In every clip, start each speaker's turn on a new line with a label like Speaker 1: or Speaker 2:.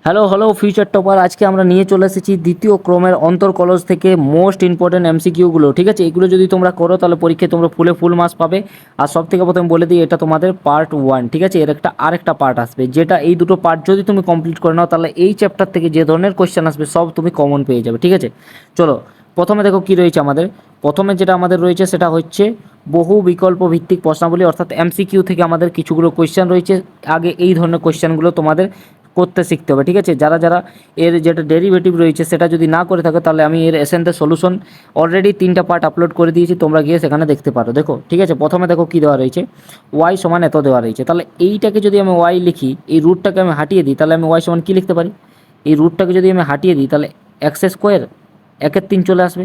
Speaker 1: Hello hello future topper, আজকে আমরা নিয়ে চলে এসেছি দ্বিতীয় ক্রমের অন্তর্কলজ থেকে মোস্ট ইম্পর্টেন্ট এমসিকিউগুলো। ঠিক আছে, এগুলো যদি তোমরা করো তাহলে পরীক্ষায় তোমরা ফুল মার্কস পাবে। আর সব থেকে প্রথমে বলে দিই, এটা তোমাদের পার্ট 1। ঠিক আছে, এর আরেকটা পার্ট আসবে, যেটা এই দুটো পার্ট যদি তুমি কমপ্লিট করে নাও তাহলে এই চ্যাপ্টার থেকে যে ধরনের কোয়েশ্চেন আসবে সব তুমি কমন পেয়ে যাবে। ঠিক আছে, চলো প্রথমে দেখো কি রয়েছে আমাদের। প্রথমে যেটা আমাদের রয়েছে সেটা হচ্ছে বহু বিকল্প ভিত্তিক প্রশ্নাবলী, অর্থাৎ এমসিকিউ থেকে আমাদের কিছুগুলো কোয়েশ্চেন রয়েছে। আগে এই ধরনের কোয়েশ্চেনগুলো তোমাদের করতে শিখতে হবে। ঠিক আছে, যারা যারা এর যেটা ডেরিভেটিভ রয়েছে সেটা যদি না করে থাকে তাহলে আমি এর এসেন্সের সলিউশন অলরেডি 3টা পার্ট আপলোড করে দিয়েছি, তোমরা গিয়ে সেখানে দেখতে পারো। দেখো ঠিক আছে, প্রথমে দেখো কী দেওয়া রয়েছে, ওয়াই সমান এত দেওয়া রয়েছে। তাহলে এইটাকে যদি আমি ওয়াই লিখি, এই রুটটাকে আমি হাঁটিয়ে দিই, তাহলে আমি ওয়াই সমান কী লিখতে পারি, এই রুটটাকে যদি আমি হাঁটিয়ে দিই তাহলে এক্স স্কোয়ার 1/3 চলে আসবে।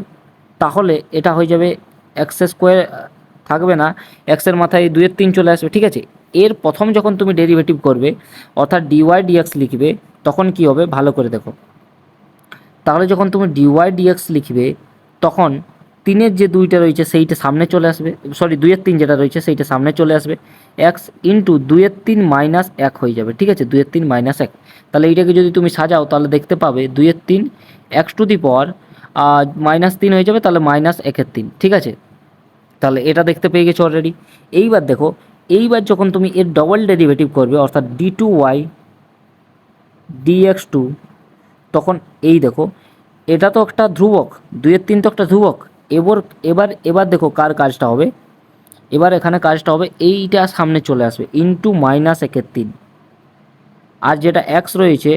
Speaker 1: তাহলে এটা হয়ে যাবে এক্স স্কোয়ার থাকবে না, এক্সের মাথায় 2/3 চলে আসবে। ঠিক আছে, এর প্রথম যখন তুমি ডেরিভেটিভ করবে অর্থাৎ ডিওয়াই ডিএক্স লিখবে তখন কি হবে ভালো করে দেখো। তাহলে যখন তুমি ডিওয়াই ডিএক্স লিখবে তখন 3-এর যে 2টা রয়েছে সেইটা সামনে চলে আসবে, সরি 2/3 যেটা রয়েছে সেইটা সামনে চলে আসবে, এক্স ইন্টু 2/3 মাইনাস 1 হয়ে যাবে। ঠিক আছে, 2/3 মাইনাস 1। তাহলে এইটাকে যদি তুমি সাজাও তাহলে দেখতে পাবে 2/3 এক্স টু দি পাওয়ার -3 হয়ে যাবে, তাহলে -1/3। ঠিক আছে, তাহলে এটা দেখতে পেয়ে গেছো অলরেডি। এইবার দেখো, এইবার যখন তুমি এর ডবল ডেরিভেটিভ করবে অর্থাৎ d2y dx2, তখন এই দেখো এটা তো একটা ধ্রুবক, 2/3 তো একটা ধ্রুবক। এবার এবার এবার দেখো কার কাজটা হবে, এবার এখানে কাজটা হবে এইটা সামনে চলে আসবে ইন্টু -1/3। আর যেটা এক্স রয়েছে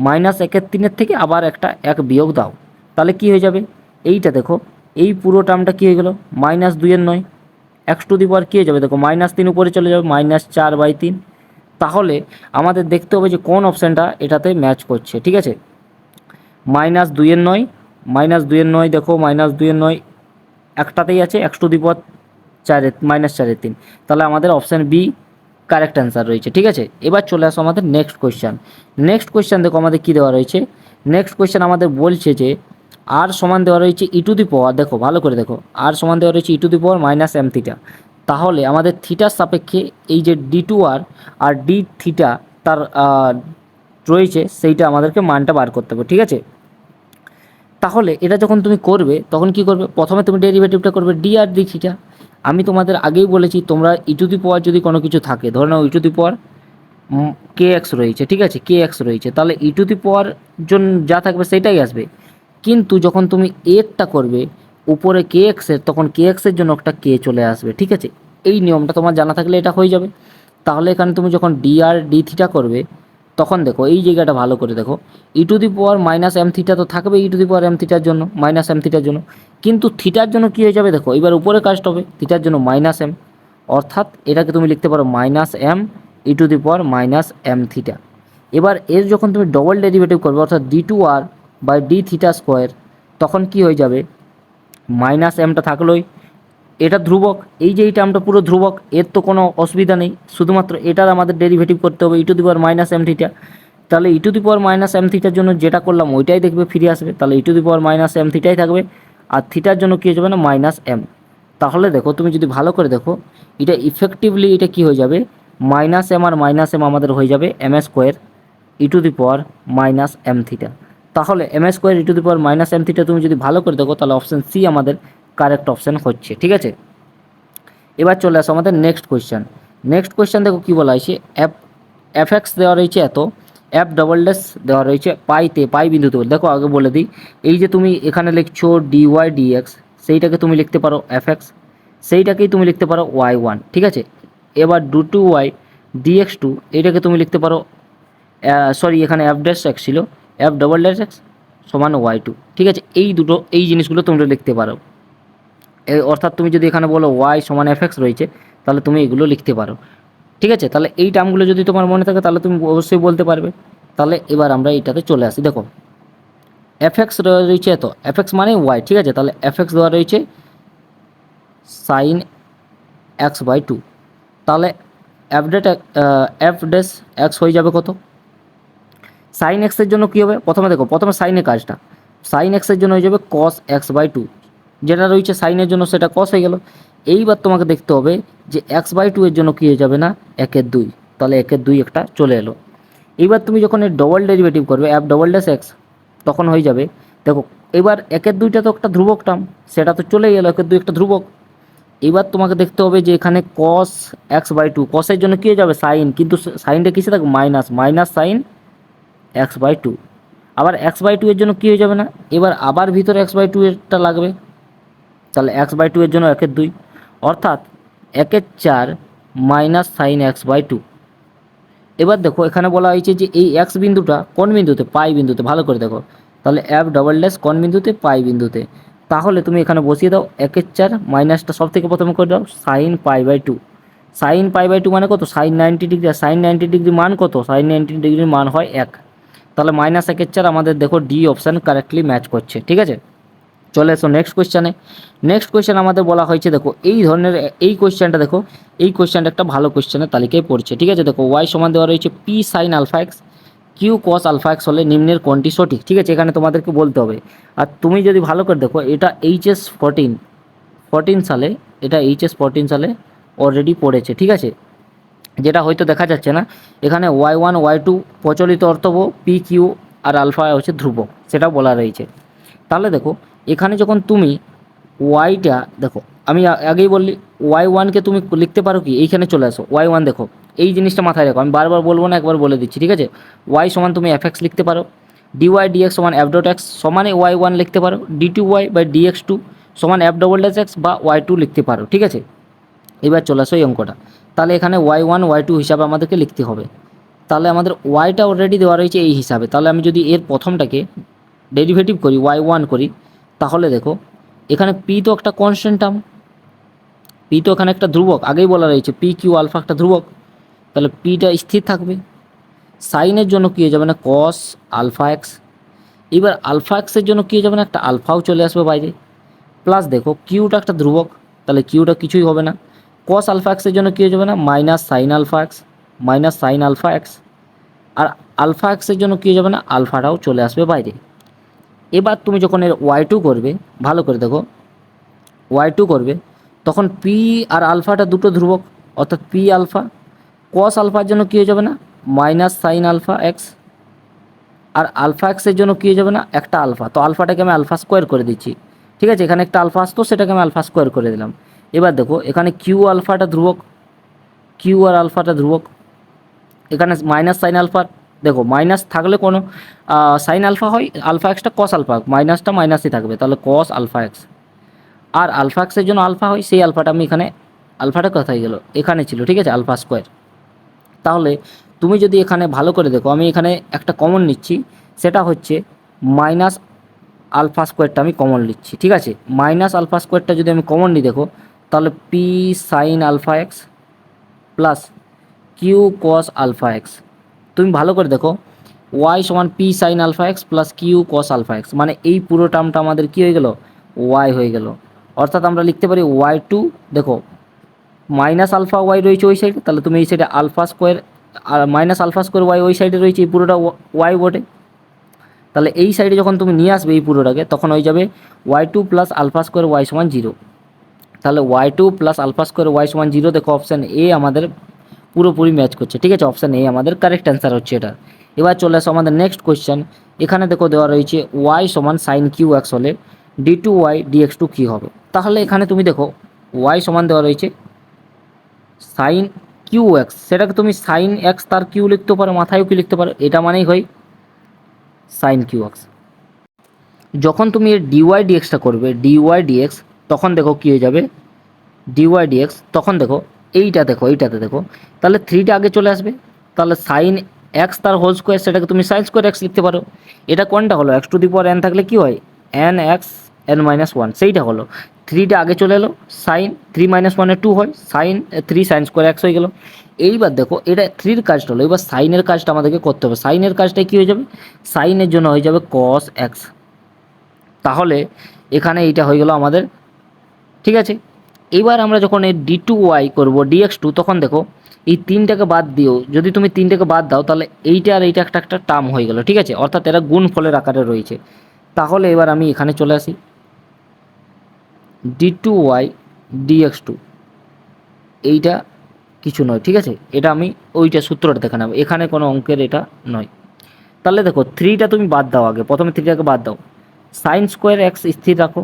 Speaker 1: -1/3 থেকে আবার একটা 1 বিয়োগ দাও, তাহলে কি হয়ে যাবে, এইটা দেখো এই পুরো টার্মটা কী হয়ে গেল, -2-9 এক্স টু দি পাওয়ার কী হয়ে যাবে, দেখো -3 উপরে চলে যাবে, -4/3। তাহলে আমাদের দেখতে হবে যে কোন অপশানটা এটাতে ম্যাচ করছে। ঠিক আছে, -2-9 -2-9 দেখো -2-9 একটাতেই আছে, এক্স টু দি পাওয়ার -4/3, তাহলে আমাদের অপশান বি কারেক্ট অ্যান্সার রয়েছে। ঠিক আছে, এবার চলে আসো আমাদের নেক্সট কোয়েশ্চান। নেক্সট কোয়েশ্চান দেখো আমাদের কী দেওয়া রয়েছে। নেক্সট কোয়েশ্চান আমাদের বলছে যে আর সমান দেওয়া রয়েছে ই টু দি পাওয়ার, দেখো ভালো করে দেখো, আর সমান দেওয়া রয়েছে e to the power -m theta. তাহলে আমাদের থিটার সাপেক্ষে এই যে d2r আর ডি থিটা তার রয়েছে সেইটা আমাদেরকে মানটা বার করতে হবে। ঠিক আছে, তাহলে এটা যখন তুমি করবে তখন কি করবে, প্রথমে তুমি ডেরিভেটিভটা করবে ডি আর ডি থিটা। আমি তোমাদের আগেই বলেছি তোমরা ই টু দি পাওয়ার যদি কোনো কিছু থাকে, ধরে নাও ই to the power K x রয়েছে, ঠিক আছে কে এক্স রয়েছে, তাহলে ই টু দি পাওয়ার জন্য যা থাকবে সেটাই আসবে। কিন্তু যখন তুমি এরটা করবে উপরে কে এক্সের, তখন কে এক্সের জন্য একটা কে চলে আসবে। ঠিক আছে, এই নিয়মটা তোমার জানা থাকলে এটা হয়ে যাবে। তাহলে এখানে তুমি যখন ডি আর ডি থিটা করবে তখন দেখো এই জায়গাটা ভালো করে দেখো, e to the power -m theta তো থাকবে e to the power m থিটার জন্য, -m থিটার জন্য। কিন্তু থিটার জন্য কী হয়ে যাবে দেখো, এবার উপরে কাজটা হবে থিটার জন্য -m, অর্থাৎ এটাকে তুমি লিখতে পারো -m E to the power -m theta. এবার এর যখন তুমি ডবল ডেরিভেটিভ করবে অর্থাৎ d2r by D theta square, তখন কি হয়ে যাবে, -mটা থাকলোই, এটা ধ্রুবক, এই যে এই টার্মটা পুরো ধ্রুবক, এর তো কোনো অসুবিধা নেই, শুধুমাত্র এটার আমাদের ডেরিভেটিভ করতে হবে e to the power -m theta. তাহলে e to the power -m থিটার জন্য যেটা করলাম ওইটাই দেখবে ফিরে আসবে, তাহলে e to the power -m থিটাই থাকবে, আর থিটার জন্য কী হয়ে যাবে না -m। তাহলে দেখো তুমি যদি ভালো করে দেখো এটা ইফেক্টিভলি এটা কী হয়ে যাবে, -m আর -m আমাদের হয়ে যাবে m square E to the power -m theta. তাহলে m square E to the power -m theta তুমি যদি ভালো করে দেখো তাহলে অপশান সি আমাদের কারেক্ট অপশান হচ্ছে। ঠিক আছে, এবার চলে আসো আমাদের নেক্সট কোয়েশ্চেন। নেক্সট কোয়েশ্চেন দেখো কী বলা হয়েছে, এফ এক্স দেওয়া রয়েছে এত, এফ ডবল ড্যাশ দেওয়া রয়েছে পাই বিন্দুতে। দেখো আগে বলে দিই, এই যে তুমি এখানে লিখছো ডিওয়াই ডিএক্স, সেইটাকে তুমি লিখতে পারো এফ এক্স, সেইটাকেই তুমি লিখতে পারো y1। ঠিক আছে, এবার d2y dx2 এইটাকে তুমি লিখতে পারো, সরি এখানে এফ ড্যাশ এক্স ছিল, এফ ডবল ড্যাশ এক্স সমান y2। ঠিক আছে, এই জিনিসগুলো তোমরা লিখতে পারো। অর্থাৎ তুমি যদি এখানে বলো y সমান এফ এক্স রয়েছে তাহলে তুমি এগুলো লিখতে পারো। ঠিক আছে, তাহলে এই টার্মগুলো যদি তোমার মনে থাকে তাহলে তুমি অবশ্যই বলতে পারবে। তাহলে এবার আমরা এইটাতে চলে আসি। দেখো এফ এক্স রয়েছে এত, এফ এক্স মানে ওয়াই। ঠিক আছে, তাহলে এফ এক্স দেওয়া রয়েছে সাইন x/2, তাহলে এফ ড্যাশ এক্স হয়ে যাবে কত, সাইন এক্সের জন্য কী হবে, প্রথমে সাইনের কাজটা, সাইন এক্সের জন্য হয়ে যাবে কস x/2, যেটা রয়েছে সাইনের জন্য সেটা কস হয়ে গেল। এইবার তোমাকে দেখতে হবে যে x/2 এর জন্য কী হয়ে যাবে না 1/2, তাহলে 1/2 একটা চলে এলো। এইবার তুমি যখন এর ডবল ডেরিভেটিভ করবে এফ ডবল ড্যাশ এক্স, তখন হয়ে যাবে দেখো এবার একের দুইটা তো একটা ধ্রুবক টার্ম, সেটা তো চলেই গেলো, একের দুই একটা ধ্রুবক। এবার তোমাকে দেখতে হবে যে এখানে কস এক্স বাই টু, কসের জন্য কী হয়ে যাবে সাইন, কিন্তু সাইনটা কিসে থাকবে minus, minus sine x by two. আবার এক্স বাই টু এর জন্য কী হয়ে যাবে না, এবার আবার ভিতরে এক্স বাই টু এরটা লাগবে, তাহলে এক্স বাই টু এর জন্য একের দুই, অর্থাৎ একের চার minus sine x by two. এবার দেখো এখানে বলা হয়েছে যে এই এক্স বিন্দুটা কোন বিন্দুতে, পাই বিন্দুতে, ভালো করে দেখো, তাহলে এফ ডবল ড্যাশ কোন বিন্দুতে, পাই বিন্দুতে। তাহলে তুমি এখানে বসিয়ে দাও একের চার মাইনাসটা সব থেকে প্রথমে করে দাও sine pi by two. Sine pi by two মানে কত, সাইন 90 ডিগ্রি, আর সাইন 90 ডিগ্রি মান কত, সাইন 90 ডিগ্রির মান হয় এক। তাহলে মাইনাস একের চার আমাদের দেখো ডি অপশান কারেক্টলি ম্যাচ করছে, ঠিক আছে। চলে এসো নেক্সট কোয়েশ্চানে। নেক্সট কোয়েশ্চেন আমাদের বলা হয়েছে দেখো এই ধরনের, এই কোয়েশ্চেনটা দেখো, এই কোয়েশ্চেনটা একটা ভালো কোয়েশ্চেনের তালিকায় পড়ছে, ঠিক আছে। দেখো ওয়াই সমান দেওয়া রয়েছে p sine alpha x q cos alpha x হলে নিম্নের কোনটি সঠিক, ঠিক আছে, এখানে তোমাদেরকে বলতে হবে। আর তুমি যদি ভালো করে দেখো এটা এইচএস 14 সালে, এটা এইচএস 14 সালে অলরেডি পড়েছে, ঠিক আছে। যেটা হয়তো দেখা যাচ্ছে না, এখানে ওয়াই ওয়ান ওয়াই টু প্রচলিত অর্থব, পি কিউ আর আলফা হচ্ছে ধ্রুবক, সেটা বলা রয়েছে। তাহলে দেখো এখানে যখন তুমি ওয়াইটা দেখো, আমি আগেই বললি ওয়াই ওয়ানকে তুমি লিখতে পারো কি, এইখানে চলে আসো ওয়াই ওয়ান, দেখো এই জিনিসটা মাথায় রাখো, আমি বারবার বলবো না, একবার বলে দিচ্ছি, ঠিক আছে। ওয়াই সমান তুমি এফ এক্স লিখতে পারো, ডিওয়াই ডিএক্স সমান এফ ডট এক্স সমানে ওয়াই ওয়ান লিখতে পারো, d two y by d x two সমান এফ ডবল ড্যাশ এক্স বা ওয়াই টু লিখতে পারো, ঠিক আছে। এবার চলে আসো এই অঙ্কটা, তাহলে এখানে ওয়াই ওয়ান ওয়াই টু হিসাবে আমাদেরকে লিখতে হবে। তাহলে আমাদের ওয়াইটা অলরেডি দেওয়া রয়েছে এই হিসাবে, তাহলে আমি যদি এর প্রথমটাকে ডেরিভেটিভ করি ওয়াই ওয়ান করি, তাহলে দেখো এখানে পি তো একটা কনস্ট্যান্ট টার্ম, পি তো এখানে একটা ধ্রুবক, আগেই বলা রয়েছে পি কিউ আলফা একটা ধ্রুবক, তাহলে পিটা স্থির থাকবে। সাইনের জন্য কী হয়ে যাবে না কস আলফা এক্স, এবার আলফা এক্সের জন্য কী হয়ে যাবে না একটা আলফাও চলে আসবে বাইরে, প্লাস দেখো কিউটা একটা ধ্রুবক, তাহলে কিউটা কিছুই হবে না। কস আলফা এক্সের জন্য কী হয়ে যাবে না minus sine alpha x, minus sine alpha x, আর আলফা এক্সের জন্য কী হয়ে যাবে না আলফাটাও চলে আসবে বাইরে। এবার তুমি যখন এর ওয়াই টু করবে, ভালো করে দেখো ওয়াই টু করবে, তখন পি আর আলফাটা দুটো ধ্রুবক, অর্থাৎ পি আলফা, কস আলফার জন্য কী হয়ে যাবে না মাইনাস সাইন আলফা এক্স, আর আলফা এক্সের জন্য কী হয়ে যাবে না একটা আলফা, তো আলফাটাকে আমি আলফা স্কোয়ার করে দিচ্ছি, ঠিক আছে, এখানে একটা আলফা আসতো সেটাকে আমি আলফা স্কোয়ার করে দিলাম। এবার দেখো এখানে কিউ আলফাটা ধ্রুবক, কিউ আর আলফাটা ধ্রুবক, এখানে মাইনাস সাইন আলফা, দেখো মাইনাস থাকলে কোনো সাইন আলফা হয়, আলফা এক্সটা কস আলফা, মাইনাসটা মাইনাসই থাকবে, তাহলে কস আলফা এক্স, আর আলফা এক্সের জন্য আলফা হয়, সেই আলফাটা আমি এখানে, আলফাটা কোথায় গেল, এখানে ছিল, ঠিক আছে, আলফা স্কোয়ার। তাহলে তুমি যদি এখানে ভালো করে দেখো, আমি এখানে একটা কমন নিচ্ছি, সেটা হচ্ছে মাইনাস আলফা স্কোয়ারটা আমি কমন নিচ্ছি, ঠিক আছে। মাইনাস আলফা স্কোয়ারটা যদি আমি কমন নিই দেখো, তাহলে p sine alpha x plus q cos alpha x, তুমি ভালো করে দেখো ওয়াই সমান p sine alpha x plus q cos alpha x, মানে এই পুরো টার্মটা আমাদের কী হয়ে গেল ওয়াই হয়ে গেল, অর্থাৎ আমরা লিখতে পারি ওয়াই টু, দেখো মাইনাস আলফা ওয়াই রয়েছে ওই সাইডে, তাহলে তুমি এই সাইডে আলফা স্কোয়ার, আর মাইনাস আলফা স্কোয়ার ওয়াই ওই সাইডে রয়েছে, এই পুরোটা ওয়াই বটে, তাহলে এই সাইডে যখন তুমি নিয়ে আসবে এই পুরোটাকে, তখন হয়ে যাবে y two plus alpha square y সমান জিরো। তাহলে y two plus alpha square y সমান জিরো, দেখো অপশান এ আমাদের পুরোপুরি ম্যাচ করছে, ঠিক আছে, অপশান এ আমাদের কারেক্ট অ্যান্সার হচ্ছে এটা। এবার চলে আসো আমাদের নেক্সট কোয়েশ্চেন, এখানে দেখো দেওয়া রয়েছে ওয়াই সমান সাইন কিউ এক্স হলে d two y dx two কী হবে, তাহলে এখানে তুমি দেখো ওয়াই সমান দেওয়া রয়েছে সাইন কিউ এক্স, সেটাকে তুমি সাইন এক্স তার কিউ লিখতে পারো, মাথায়ও কি লিখতে পারো, এটা মানেই হয় সাইন কিউ এক্স। যখন তুমি এর ডিওয়াই ডিএক্সটা করবে ডিওয়াই ডিএক্স, তখন দেখো কী হয়ে যাবে ডিওয়াই ডিএক্স, তখন দেখো এইটা দেখো এইটাতে দেখো, তাহলে থ্রিটা আগে চলে আসবে, তাহলে সাইন এক্স তার হোল স্কোয়ার, সেটাকে তুমি সাইন স্কোয়ার এক্স লিখতে পারো, এটা কোনটা হলো x to the power N থাকলে কী হয় N x N minus one, সেইটা হলো, থ্রিটা আগে চলে এলো, সাইন থ্রি মাইনাস ওয়ানে টু হয়, sign three sine square x হয়ে গেলো। এইবার দেখো এটা থ্রির কাজটা হলো, এবার সাইনের কাজটা আমাদেরকে করতে হবে, সাইনের কাজটাই কী হয়ে যাবে সাইনের জন্য হয়ে যাবে কস এক্স, তাহলে এখানে এইটা হয়ে গেল আমাদের, ঠিক আছে। এবার আমরা যখন এই ডি টু ওয়াই করবো ডিএক্স টু, তখন দেখো এই তিনটাকে বাদ দিও, যদি তুমি তিনটাকে বাদ দাও তাহলে এইটা আর এইটা একটা একটা টার্ম হয়ে গেল, ঠিক আছে, অর্থাৎ এরা গুণ ফলের আকারে রয়েছে। তাহলে এবার আমি এখানে চলে আসি d two y dx two, এইটা কিছু নয়, ঠিক আছে। এটা আমি ওইটা সূত্রটা দেখে নেব, এখানে কোনো অঙ্কের এটা নয়। তাহলে দেখো থ্রিটা তুমি বাদ দাও, আগে প্রথমে থ্রিটাকে বাদ দাও, সাইন স্কোয়ার এক্স স্থির রাখো,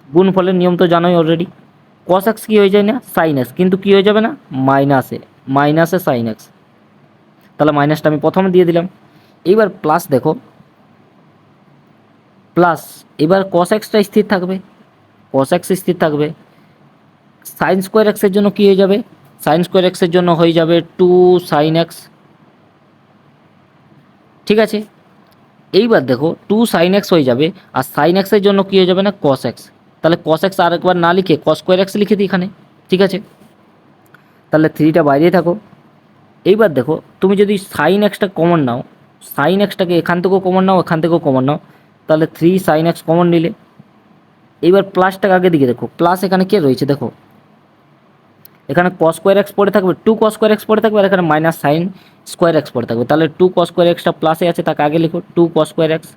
Speaker 1: গুণফলের নিয়ম তো জানোই অলরেডি, কস এক্স কী হয়ে যায় না সাইন এক্স, কিন্তু কী হয়ে যাবে না মাইনাসে সাইন এক্স, তাহলে মাইনাসটা আমি প্রথমে দিয়ে দিলাম। এইবার প্লাস দেখো, প্লাস এবার কস এক্সটা স্থির থাকবে, কস এক্স স্থির থাকবে, সাইন স্কোয়ার এক্সের জন্য কী হয়ে যাবে, সাইন স্কোয়ার এক্সের জন্য হয়ে যাবে 2 sin x, ঠিক আছে। এইবার দেখো 2 sin x হয়ে যাবে, আর সাইন এক্সের জন্য কী হয়ে যাবে না কস এক্স, তাহলে কস এক্স আরেকবার না লিখে কস স্কোয়ার এক্স লিখে দিই এখানে, ঠিক আছে। তাহলে থ্রিটা বাইরেই থাকো। এইবার দেখো তুমি যদি সাইন এক্সটা কমন নাও, সাইন এক্সটাকে এখান থেকেও কমন নাও, এখান থেকেও কমন নাও, তাহলে 3 sin x কমন নিলে, এইবার প্লাসটাকে আগে দিকে দেখো, প্লাস এখানে কে রয়েছে দেখো, এখানে কস স্কোয়ার এক্স পড়ে থাকবে, 2 cos স্কোয়ার এক্স পড়ে থাকবে, আর এখানে মাইনাস সাইন স্কোয়ার এক্স পড়ে থাকবে, তাহলে 2 cos স্কোয়ার এক্সটা প্লাসে আছে, তাকে আগে লিখো 2 cos square x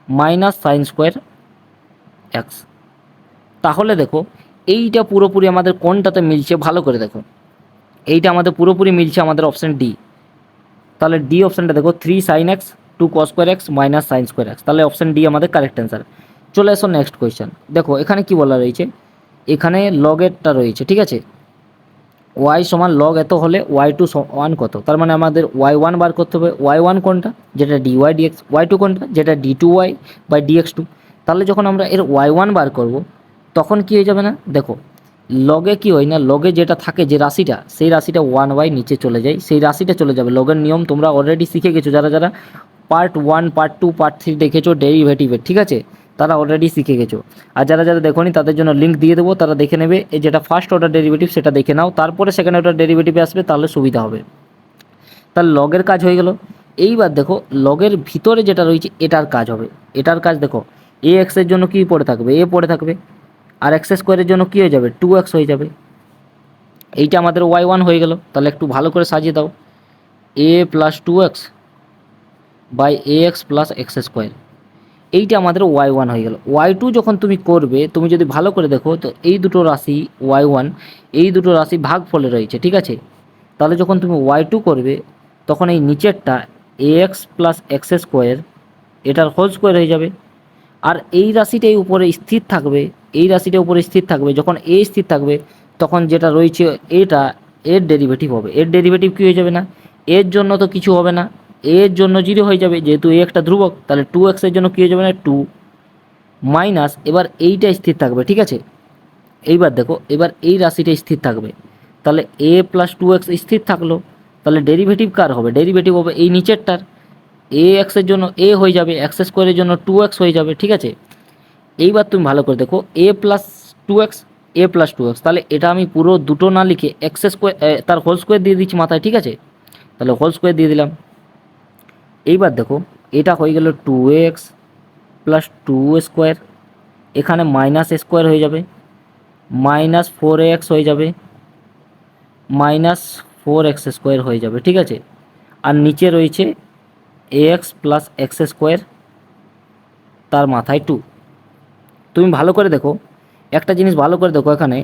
Speaker 1: minus sine square x. তাহলে দেখো এইটা পুরোপুরি আমাদের কোনটাতে মিলছে ভালো করে দেখো, এইটা আমাদের পুরোপুরি মিলছে আমাদের অপশান ডি। তাহলে ডি অপশানটা দেখো 3 sin x 2 cos square x minus sine square x, তাহলে অপশান ডি আমাদের কারেক্ট অ্যান্সার। চলে এসো নেক্সট কোয়েশ্চেন, দেখো এখানে কি বলা রয়েছে, এখানে লগেরটা রয়েছে, ঠিক আছে। ওয়াই সমান লগ এত হলে ওয়াই টু ওয়ান কত, তার মানে আমাদের ওয়াই ওয়ান বার করতে হবে, ওয়াই ওয়ান কোনটা যেটা d y d x, y two কোনটা যেটা d two y by d x two. তাহলে যখন আমরা এর ওয়াই ওয়ান বার করব তখন কী হয়ে যাবে না দেখো, লগে কি হয় না, লগে যেটা থাকে যে রাশিটা, সেই রাশিটা 1/, নিচে চলে যায়, সেই রাশিটা চলে যাবে। লগের নিয়ম তোমরা অলরেডি শিখে গেছো, যারা যারা পার্ট 1 পার্ট 2 পার্ট 3 দেখেছো ডেরিভেটিভের, ঠিক আছে, তারা অলরেডি শিখে গেছো। আর যারা যারা দেখোনি তাদের জন্য লিঙ্ক দিয়ে দেবো, তারা দেখে নেবে, এই যেটা ফার্স্ট অর্ডার ডেরিভেটিভ সেটা দেখে নাও, তারপরে সেকেন্ড অর্ডার ডেরিভেটিভে আসবে, তাহলে সুবিধা হবে। তাহলে লগের কাজ হয়ে গেল। এইবার দেখো লগের ভিতরে যেটা রয়েছে এটার কাজ হবে, এটার কাজ দেখো, এ এক্সের জন্য কী পড়ে থাকবে, এ পড়ে থাকবে, আর এক্স স্কোয়ারের জন্য কী হয়ে যাবে 2x হয়ে যাবে, এইটা আমাদের ওয়াই ওয়ান হয়ে গেল। তাহলে একটু ভালো করে সাজিয়ে দাও, a plus 2x by a x plus x square, এইটা আমাদের ওয়াই ওয়ান হয়ে গেল। ওয়াই টু যখন তুমি করবে, তুমি যদি ভালো করে দেখো তো এই দুটো রাশি ওয়াই ওয়ান, এই দুটো রাশি ভাগ ফলে রয়েছে, ঠিক আছে। তাহলে যখন তুমি ওয়াই টু করবে তখন এই নিচেরটা এ এক্স প্লাস এক্স স্কোয়ার এটার হোল স্কোয়ার হয়ে যাবে, আর এই রাশিটাই উপরে স্থির থাকবে, এই রাশিটা উপরে স্থির থাকবে, যখন এ স্থির থাকবে তখন যেটা রয়েছে এটা এর ডেরিভেটিভ হবে, এর ডেরিভেটিভ কী হয়ে যাবে না, এর জন্য তো কিছু হবে না, এর জন্য 0 হয়ে যাবে, যেহেতু এ একটা ধ্রুবক, তাহলে 2x এর জন্য কী হয়ে যাবে না 2 মাইনাস, এবার এইটা স্থির থাকবে, ঠিক আছে। এইবার দেখো এবার এই রাশিটা স্থির থাকবে, তাহলে এ প্লাস 2x স্থির থাকলো, তাহলে ডেরিভেটিভ কার হবে, ডেরিভেটিভ হবে এই নিচেরটার, এ এক্সের জন্য এ হয়ে যাবে, এক্স স্কোয়ারের জন্য 2x হয়ে যাবে, ঠিক আছে। এইবার তুমি ভালো করে দেখো এ প্লাস 2x, এ প্লাস 2x, তাহলে এটা আমি পুরো দুটো না লিখে এক্স স্কোয়ার তার হোল স্কোয়ার দিয়ে দিচ্ছি মাথায়, ঠিক আছে। তাহলে হোল স্কোয়ার দিয়ে দিলাম। এইবার দেখো এটা হয়ে গেল 2x প্লাস 2 স্কোয়ার, এখানে মাইনাস স্কোয়ার হয়ে যাবে, মাইনাস 4x হয়ে যাবে, মাইনাস 4x স্কোয়ার হয়ে যাবে, ঠিক আছে। আর নিচে রয়েছে ax প্লাস এক্স স্কোয়ার, তার মাথায় 2। তুমি ভালো করে দেখো, একটা জিনিস ভালো করে দেখো, এখানে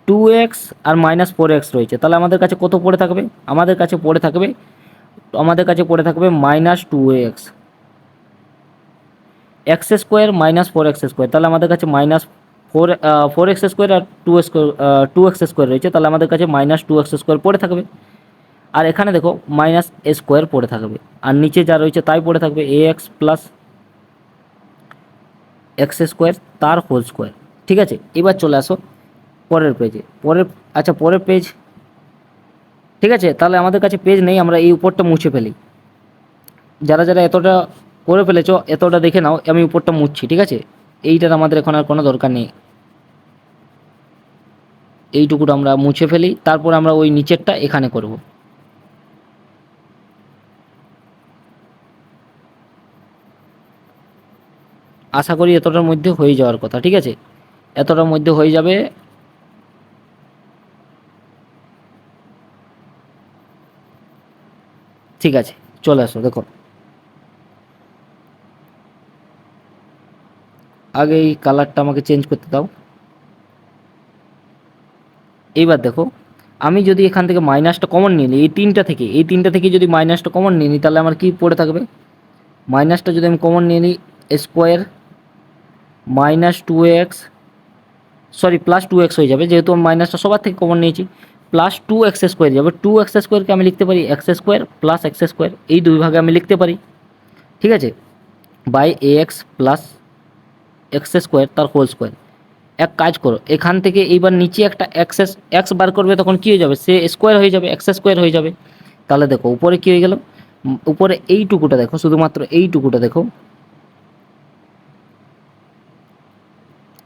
Speaker 1: 2x আর মাইনাস 4x রয়েছে, তাহলে আমাদের কাছে কত পড়ে থাকবে, আমাদের কাছে পড়ে থাকবে minus 2x, x square minus 4x square, তাহলে আমাদের কাছে মাইনাস 4x স্কোয়ার আর 2x স্কোয়ার রয়েছে, তাহলে আমাদের কাছে মাইনাস 2x স্কোয়ার পড়ে থাকবে। আর এখানে দেখো মাইনাস স্কোয়ার পড়ে থাকবে, আর নিচে যা রয়েছে তাই পড়ে থাকবে ax প্লাস এক্স স্কোয়ার তার হোল স্কোয়ার, ঠিক আছে। এবার চলে আসো পরের পেজে, পরের পেজ, ঠিক আছে। তাহলে আমাদের কাছে পেজ নেই, আমরা এই উপরটা মুছে ফেলি, যারা যারা এতটা করে ফেলেছো এতটা দেখে নাও, আমি উপরটা মুছছি, ঠিক আছে। এইটার আমাদের এখন আর কোনো দরকার নেই, এইটুকুটা আমরা মুছে ফেলি, তারপর আমরা ওই নিচেরটা এখানে করব। আশা করি এতটার মধ্যে হয়ে যাওয়ার কথা, ঠিক আছে, এতটার মধ্যে হয়ে যাবে। ঠিক আছে, চলে আসো দেখো, আগে এই কালারটা আমাকে চেঞ্জ করতে দাও। এইবার দেখো আমি যদি এখান থেকে মাইনাসটা কমন নিয়ে নিই এই তিনটা থেকে যদি মাইনাসটা কমন নিয়ে নিই তাহলে আমার কি পড়ে থাকবে, মাইনাসটা যদি আমি কমন নিয়ে নিই square minus two x sorry plus two x হয়ে যাবে, যেহেতু আমি মাইনাসটা সবার থেকে কমন নিয়েছি, প্লাস টু এক্স স্কোয়ার যাবে। টু এক্স স্কোয়ারকে আমি লিখতে পারি x square plus x square, এই দুই ভাগে আমি লিখতে পারি, ঠিক আছে, by a x plus x square তার হোল স্কোয়ার। এক কাজ করো, এখান থেকে এইবার নিচে একটা এক্স বার করবে, তখন কী হয়ে যাবে, সে স্কোয়ার হয়ে যাবে, এক্স স্কোয়ার হয়ে যাবে। তাহলে দেখো উপরে কী হয়ে গেল, উপরে এইটুকুটা দেখো, শুধুমাত্র এইটুকুটা দেখো,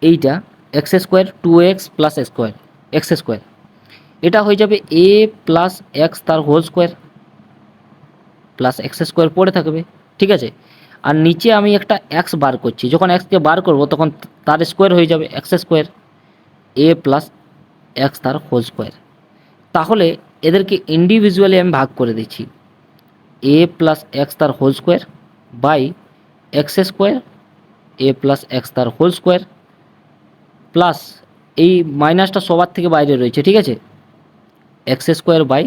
Speaker 1: এইটা x square two x plus square x square, এটা হয়ে যাবে এ প্লাস এক্স তার whole square plus x square পড়ে থাকবে, ঠিক আছে। আর নিচে আমি একটা এক্স বার করছি, যখন এক্সকে বার করব তখন তার স্কোয়ার হয়ে যাবে x square a plus x তার হোল স্কোয়ার। তাহলে এদেরকে ইন্ডিভিজুয়ালি আমি ভাগ করে দিচ্ছি, এ প্লাস এক্স তার whole square by x square a plus x তার হোল স্কোয়ার প্লাস এই মাইনাসটা সবার থেকে বাইরে রয়েছে, ঠিক আছে, x square by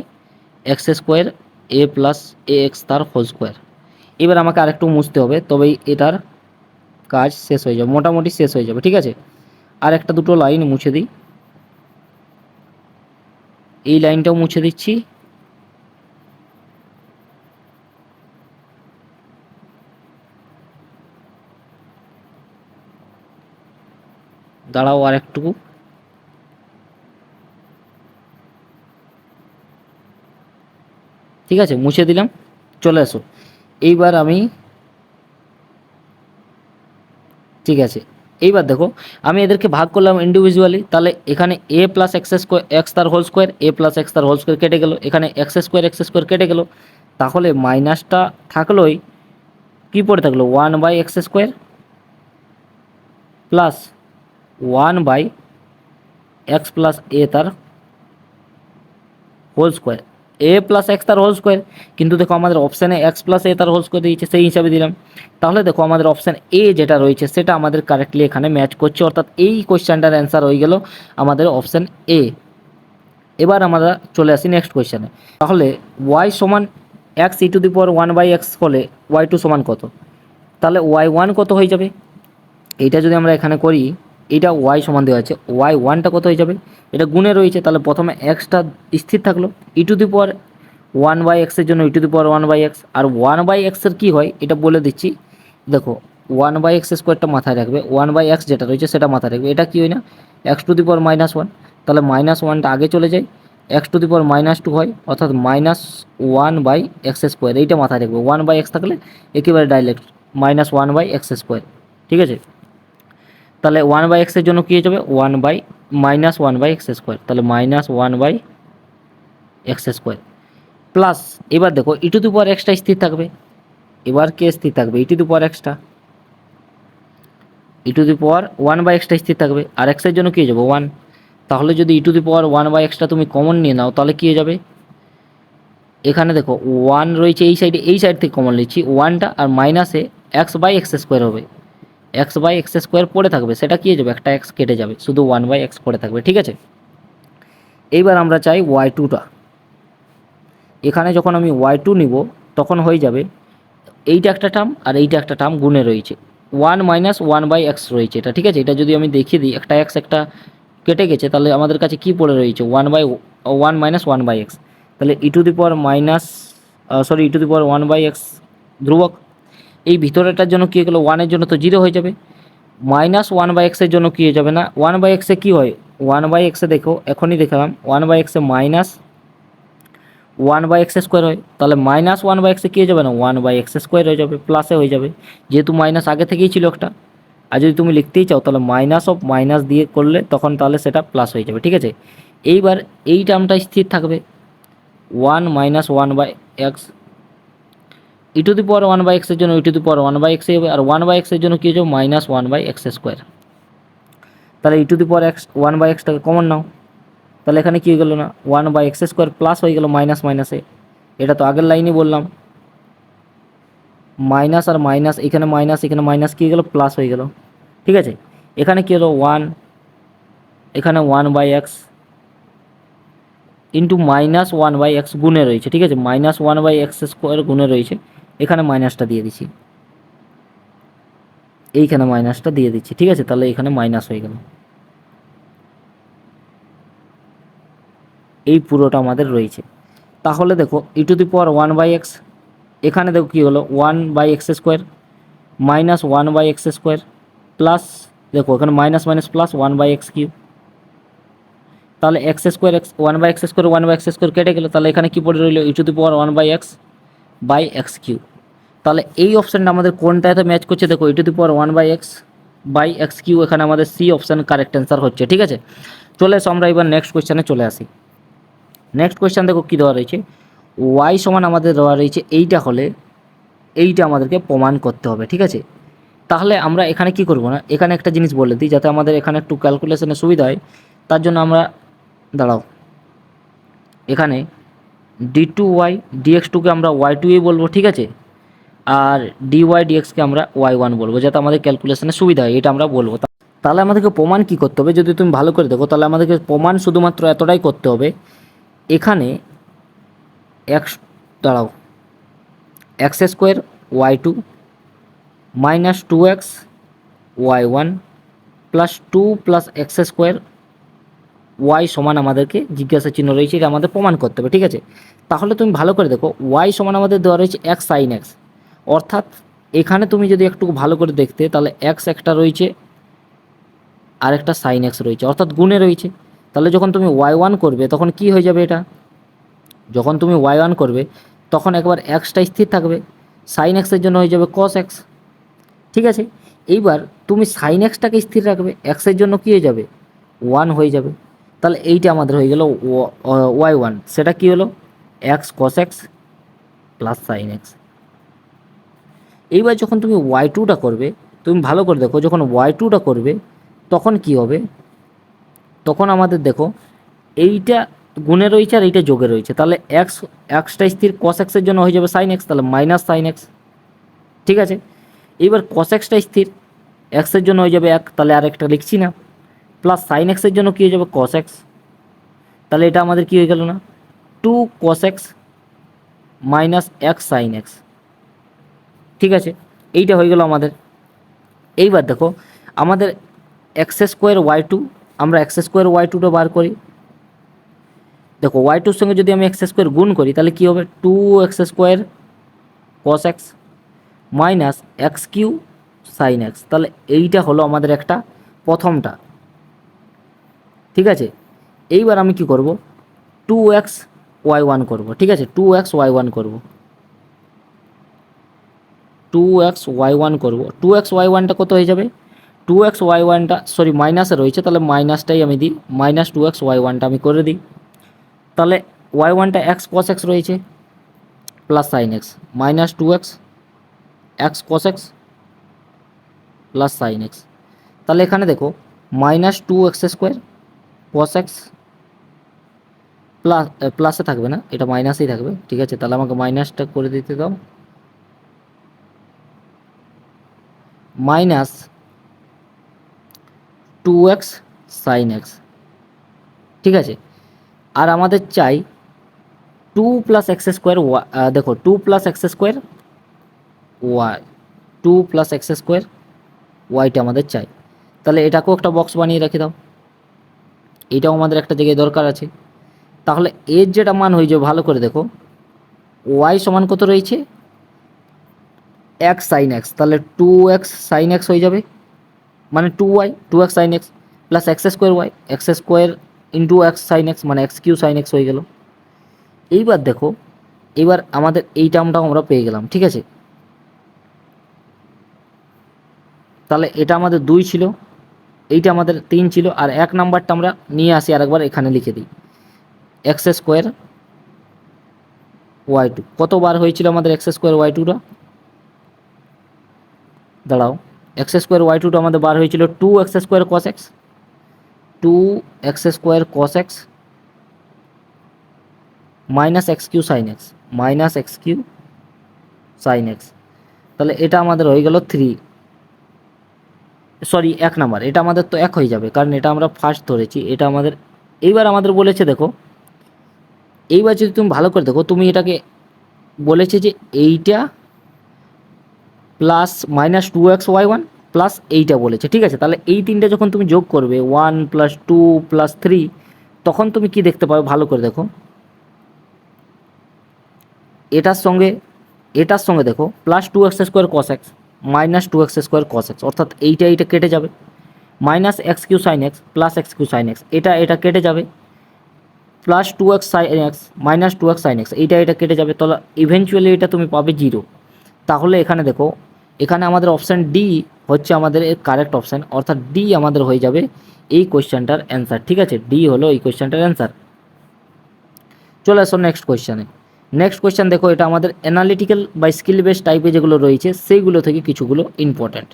Speaker 1: x square a plus a x তার হোল স্কোয়ার। এবার আমাকে আরেকটু মুছতে হবে, তবেই এটার কাজ শেষ হয়ে যাবে, মোটামুটি শেষ হয়ে যাবে, ঠিক আছে। আর একটা দুটো লাইন মুছে দিই, এই লাইনটাও মুছে দিচ্ছি, দাঁড়াও আর একটুকু, ঠিক আছে, মুছে দিলাম। চলে আসো এইবার আমি, ঠিক আছে, এইবার দেখো আমি এদেরকে ভাগ করলাম ইন্ডিভিজুয়ালি, তাহলে এখানে এ প্লাস এক্স স্কোয়ার এক্স তার whole square a plus x তার হোল স্কোয়ার কেটে গেল, এখানে এক্স স্কোয়ার কেটে গেল, তাহলে মাইনাসটা থাকলোই, কী পড়ে থাকলো one by x square plus one by x plus a তার whole square a plus x তার হোল স্কোয়ার, কিন্তু দেখো আমাদের অপশানে এক্স প্লাস এ তার হোল স্কোয়ার দিয়েছে, সেই হিসাবে দিলাম। তাহলে দেখো আমাদের অপশান এ যেটা রয়েছে সেটা আমাদের কারেক্টলি এখানে ম্যাচ করছে, অর্থাৎ এই কোয়েশ্চেনটার অ্যান্সার হয়ে গেল আমাদের অপশান এ। এবার আমরা চলে আসি নেক্সট কোয়েশ্চেনে। তাহলে ওয়াই সমান x e to the power one by x হলে ওয়াই টু সমান কত, তাহলে ওয়াই ওয়ান কত হয়ে যাবে, এইটা যদি আমরা এখানে করি, এটা ওয়াই সমান দেওয়া আছে, ওয়াই ওয়ানটা কত হয়ে যাবে, এটা গুণে রয়েছে, তাহলে প্রথমে এক্সটা স্থির থাকলো, e to the power one by এক্সের জন্য e to the power one by x, আর ওয়ান বাই এক্সের কী হয় এটা বলে দিচ্ছি, দেখো ওয়ান বাই এক্স স্কোয়ারটা মাথায় রাখবে, ওয়ান বাই এক্স যেটা রয়েছে সেটা মাথায় রাখবে, এটা কী হয় না x to the power minus one, তাহলে মাইনাস ওয়ানটা আগে চলে যায়, x to the power minus two হয়, অর্থাৎ minus one by x square, এইটা মাথায় রাখবে, ওয়ান বাই এক্স থাকলে একেবারে direct minus one by x square, ঠিক আছে। তাহলে ওয়ান বাই এক্সের জন্য কী হয়ে যাবে one by minus one by x square, তাহলে minus one by x square plus, এবার দেখো e to the power extra স্থির থাকবে, এবার কে স্থির থাকবে ই টু দি পাওয়ার এক্সটা, e to the power one by এক্সটা স্থির থাকবে, আর এক্সের জন্য কী হয়ে যাবে ওয়ান, তাহলে যদি e to the power one by এক্সটা তুমি কমন নিয়ে নাও তাহলে কী হয়ে যাবে, এখানে দেখো ওয়ান রয়েছে এই সাইড থেকে কমন নিচ্ছি ওয়ানটা, আর মাইনাসে এক্স বাই এক্স স্কোয়ার হবে, এক্স বাই এক্স স্কোয়ার পড়ে থাকবে, সেটা কী হয়ে যাবে একটা এক্স কেটে যাবে, শুধু ওয়ান বাই এক্স পড়ে থাকবে, ঠিক আছে। এইবার আমরা চাই ওয়াই টুটা, এখানে যখন আমি ওয়াই টু নিব তখন হয়ে যাবে এইটা একটা টার্ম আর এইটা একটা টার্ম গুণে রয়েছে, one minus one by x রয়েছে এটা, ঠিক আছে। এটা যদি আমি দেখিয়ে দিই একটা এক্স একটা কেটে গেছে, তাহলে আমাদের কাছে কী পড়ে রয়েছে one minus one by x, তাহলে e to the power e to the power one by x ধ্রুবক, এই ভিতরেটার জন্য কী হয়ে গেলো ওয়ানের জন্য তো জিরো হয়ে যাবে, মাইনাস ওয়ান বাই এক্সের জন্য কী হয়ে যাবে না ওয়ান বাই এক্সে কী হয়, ওয়ান বাই এক্সে দেখো এখনই দেখালাম ওয়ান বাই এক্সে minus one by x square হয়, তাহলে মাইনাস ওয়ান বাই এক্সে কী হয়ে যাবে না ওয়ান বাই এক্স স্কোয়ার হয়ে যাবে, প্লাসে হয়ে যাবে, যেহেতু মাইনাস আগে থেকেই ছিল একটা, আর যদি তুমি লিখতেই চাও তাহলে মাইনাস অফ মাইনাস দিয়ে করলে তখন তাহলে সেটা প্লাস হয়ে যাবে, ঠিক আছে। এইবার এই টার্মটা স্থির থাকবে one minus one by x, e to the power one by এক্সের জন্য e to the power one by এক্সে হবে, আর ওয়ান বাই এক্সের জন্য কী হয়ে যাবে minus one by x square, তাহলে e to the power x one by এক্সটাকে কমন নাও, তাহলে এখানে কী হয়ে গেলো না one by x square plus হয়ে গেলো মাইনাস মাইনাসে, এটা তো আগের লাইনই বললাম, মাইনাস আর মাইনাস এখানে মাইনাস কী হয়ে গেলো প্লাস হয়ে গেল, ঠিক আছে। এখানে কী হলো ওয়ান, এখানে one by x, into minus one by x গুণে রয়েছে, ঠিক আছে, minus one by x square গুণে রয়েছে, এখানে মাইনাসটা দিয়ে দিচ্ছি, এইখানে মাইনাসটা দিয়ে দিচ্ছি, ঠিক আছে, তাহলে এখানে মাইনাস হয়ে গেল, এই পুরোটা আমাদের রয়েছে। তাহলে দেখো e to the power one by x, এখানে দেখো কী হলো, one by x square minus one by x square plus, দেখো এখানে minus minus plus one by x cube, তাহলে x square x one by x square কেটে গেলো, তাহলে এখানে কী পড়ে রইলো, e to the power one by x cube. তাহলে এই অপশানটা আমাদের কোনটাতে ম্যাচ করছে, দেখো e to the power one by x Q, এখানে আমাদের সি অপশান কারেক্ট অ্যান্সার হচ্ছে, ঠিক আছে। চলে এসো আমরা এবার নেক্সট কোয়েশ্চানে চলে আসি। নেক্সট কোয়েশ্চান দেখো কী দেওয়া রয়েছে, ওয়াই সমান আমাদের দেওয়া রয়েছে এইটা হলে এইটা আমাদেরকে প্রমাণ করতে হবে, ঠিক আছে। তাহলে আমরা এখানে কি করব না, এখানে একটা জিনিস বলে দিই যাতে আমাদের এখানে একটু ক্যালকুলেশনের সুবিধা হয়, তার জন্য আমরা দাঁড়াও, এখানে ডি টু ওয়াই ডিএক্স টুকে আমরা ওয়াই টুই বলবো, ঠিক আছে, আর ডিওয়াই ডিএক্সকে আমরা ওয়াই ওয়ান বলবো, যাতে আমাদের ক্যালকুলেশনের সুবিধা হয়, এটা আমরা বলবো। তাহলে আমাদেরকে প্রমাণ কি করতে হবে, যদি তুমি ভালো করে দেখো, তাহলে আমাদেরকে প্রমাণ শুধুমাত্র এতটাই করতে হবে, এখানে এক্স, দাঁড়াও, x square y two minus two x y one plus two plus x square y সমান আমাদেরকে জিজ্ঞাসা চিহ্ন রয়েছে, এটা আমাদের প্রমাণ করতে হবে, ঠিক আছে। তাহলে তুমি ভালো করে দেখো, ওয়াই সমান আমাদের দেওয়া রয়েছে এক্স সাইন এক্স, অর্থাৎ এখানে তুমি যদি একটু ভালো করে দেখতে, তাহলে এক্স একটা রয়েছে আর একটা সাইন এক্স রয়েছে, অর্থাৎ গুণে রয়েছে। তাহলে যখন তুমি ওয়াই ওয়ান করবে তখন কি হয়ে যাবে, এটা যখন তুমি ওয়াই ওয়ান করবে তখন একবার এক্সটা স্থির থাকবে, সাইন এক্সের জন্য হয়ে যাবে কস এক্স, ঠিক আছে। এইবার তুমি সাইন এক্সটাকে স্থির রাখবে, এক্সের জন্য কী হয়ে যাবে, ওয়ান হয়ে যাবে, তাহলে এইটা আমাদের হয়ে গেল ওয়াই ওয়ান, সেটা কী হলো, x cos x plus sine x. এইবার যখন তুমি ওয়াই টুটা করবে, তুমি ভালো করে দেখো, যখন ওয়াই টুটা করবে তখন কি হবে, তখন আমাদের দেখো এইটা গুণে রয়েছে আর এইটা যোগে রয়েছে, তাহলে এক্সটা স্থির কস এক্সের জন্য হয়ে যাবে সাইন এক্স, তাহলে মাইনাস সাইন এক্স, ঠিক আছে। এইবার কস এক্সটা স্থির, এক্সের জন্য হয়ে যাবে এক, তাহলে আর একটা লিখছি না, প্লাস সাইন এক্সের জন্য কী হয়ে যাবে কস এক্স, তাহলে এটা আমাদের কী হয়ে গেল না, two cos x minus x sine x, ঠিক আছে, এইটা হয়ে গেল আমাদের। এইবার দেখো আমাদের এক্স স্কোয়ার ওয়াই টু, আমরা এক্স স্কোয়ার ওয়াই টুটা বার করি, দেখো ওয়াই টুর সঙ্গে যদি আমি এক্স স্কোয়ার গুণ করি তাহলে কী হবে, two x square cos x minus x cube sine x, তাহলে এইটা হলো আমাদের একটা প্রথমটা, ঠিক আছে। এইবার আমি কি করব, টু এক্স ওয়াই ওয়ান করবো, ঠিক আছে, টু এক্স ওয়াই ওয়ান করবো, টু এক্স ওয়াই ওয়ান করবো, টু এক্স ওয়াই ওয়ানটা কত হয়ে যাবে, টু এক্স ওয়াই ওয়ানটা সরি মাইনাসে রয়েছে, তাহলে মাইনাসটাই আমি দিই, মাইনাস টু এক্স ওয়াই ওয়ানটা আমি করে দিই, তাহলে ওয়াই ওয়ানটা এক্স কস এক্স রয়েছে plus sine x minus two x x cos x plus sine x, তাহলে এখানে দেখো minus two x square cos x plus, প্লাসে থাকবে না, এটা মাইনাসেই থাকবে, ঠিক আছে, তাহলে আমাকে মাইনাসটা করে দিতে দাও, minus two x sine x, ঠিক আছে। আর আমাদের চাই টু প্লাস এক্স স্কোয়ার, দেখো two plus x square y, two plus x square ওয়াইটা আমাদের চাই, তাহলে এটাকেও একটা বক্স বানিয়ে রেখে দাও, এইটাও আমাদের একটা জায়গায় দরকার আছে। তাহলে এর যেটা মান হয়ে যাবে ভালো করে দেখো, ওয়াই সমান কত রয়েছে, এক্স সাইন এক্স, তাহলে টু এক্স সাইন এক্স হয়ে যাবে, মানে two y, two x sine x plus x square y, x square into x sine x মানে এক্স কিউ সাইন এক্স হয়ে গেল। এইবার দেখো, এইবার আমাদের এই টার্মটাও আমরা পেয়ে গেলাম, ঠিক আছে, তাহলে এটা আমাদের দুই ছিল, এইটা আমাদের তিন ছিল, আর এক নাম্বারটা আমরা নিয়ে আসি আরেকবার এখানে লিখে দিই, এক্স স্কোয়ার ওয়াই টু, কতবার হয়েছিল আমাদের এক্স স্কোয়ার ওয়াই টুটা, দাঁড়াও, এক্স স্কোয়ার ওয়াই টুটা আমাদের বার হয়েছিল two x square cos x, two x square cos x minus x cube sine x, minus x cube sine x, তাহলে এটা আমাদের হয়ে গেল থ্রি, সরি এক নাম্বার, এটা আমাদের তো এক হয়ে যাবে কারণ এটা আমরা ফার্স্ট ধরেছি, এটা আমাদের। এইবার আমাদের বলেছে দেখো এইবার যদি তুমি ভালো করে দেখো, তুমি এটাকে বলেছে যে এইটা plus minus two x y one plus এইটা বলেছে, ঠিক আছে। তাহলে এই তিনটে যখন তুমি যোগ করবে 1 + 2 + 3, তখন তুমি কি দেখতে পাবে ভালো করে দেখো, এটার সঙ্গে দেখো plus two x square cos x minus two x square cos x, অর্থাৎ এইটা কেটে যাবে, minus x cube sine x plus x cube sine x, এটা কেটে যাবে, plus two x sine x minus two x sine x, এটা কেটে যাবে। তাহলে ইভেনচুয়ালি এটা তুমি পাবে 0। তাহলে এখানে দেখো, এখানে আমাদের অপশান ডি হচ্ছে আমাদের কারেক্ট অপশান, অর্থাৎ ডি আমাদের হয়ে যাবে এই কোয়েশ্চেনটার অ্যান্সার, ঠিক আছে। ডি হলো এই কোয়েশ্চেনটার অ্যান্সার। চলে আসো নেক্সট কোয়েশ্চেনে। নেক্সট কোয়েশ্চেন দেখো, এটা আমাদের অ্যানালিটিক্যাল বা স্কিল বেস টাইপে যেগুলো রয়েছে সেইগুলো থেকে কিছুগুলো ইম্পর্ট্যান্ট।